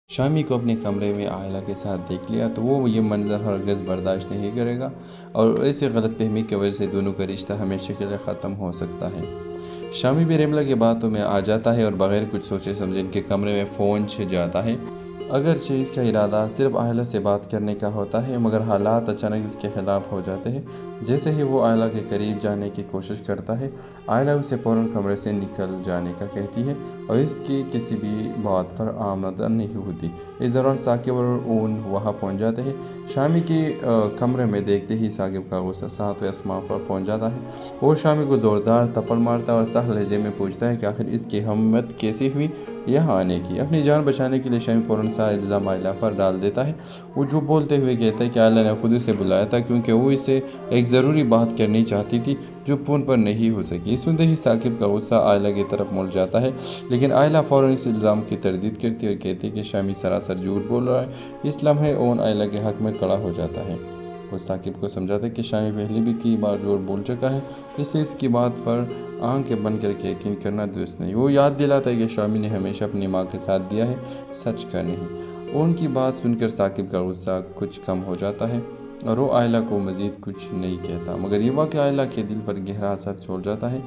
शामी को अपने कमरे में आयला के साथ देख लिया तो वो ये मंज़र हरगिज़ बर्दाश्त नहीं करेगा और ऐसे गलतफहमी की वजह से दोनों का रिश्ता हमेशा के लिए ख़त्म हो सकता है। शामी भी रेमला की बातों में आ जाता है और बगैर कुछ सोचे समझे इनके कमरे में फ़ोन छे जाता है। अगरचे इसका इरादा सिर्फ आयला से बात करने का होता है, मगर हालात अचानक इसके ख़िलाफ़ हो जाते हैं। जैसे ही वो आयला के करीब जाने की कोशिश करता है, आयला उसे फ़ौरन कमरे से निकल जाने का कहती है और इसकी किसी भी बात पर आमदन नहीं होती। इस दौरान साकिब और ऊन वहाँ पहुँच जाते हैं। शामी के कमरे में देखते ही साकिब का गुस्सा 7वें आसमान पर पहुँच जाता है। वो शामी को ज़ोरदार थप्पड़ मारता है और सख्त लहजे में पूछता है कि आखिर इसकी हिम्मत कैसे हुई यहाँ आने की। अपनी जान बचाने के लिए शामी फ़ौरन सारा इल्ज़ाम आयला पर डाल देता है। वो झूठ बोलते हुए कहता है कि आयला ने खुद उसे बुलाया था क्योंकि वो इसे एक ज़रूरी बात करनी चाहती थी जो फ़ोन पर नहीं हो सकी। सुनते ही साकिब का गुस्सा आयला की तरफ मुड़ जाता है, लेकिन आयला फ़ौरन इस इल्ज़ाम की तरदीद करती है और कहती है कि शामी सरासर झूठ बोल रहा है। इस लम्हे ओन आयला के हक़ में खड़ा हो जाता है। वो साकिब को समझाता है कि शामी पहले भी कई बार झूठ बोल चुका है, इसलिए इसकी बात पर आंखें बंद करके यकीन करना दुरुस्त नहीं। वो याद दिलाता है कि शामी ने हमेशा अपनी माँ के साथ दिया है, सच का नहीं। उनकी बात सुनकर साकिब का गुस्सा कुछ कम हो जाता है और वो आयला को मज़ीद कुछ नहीं कहता, मगर ये वाक़या आयला के दिल पर गहरा असर छोड़ जाता है।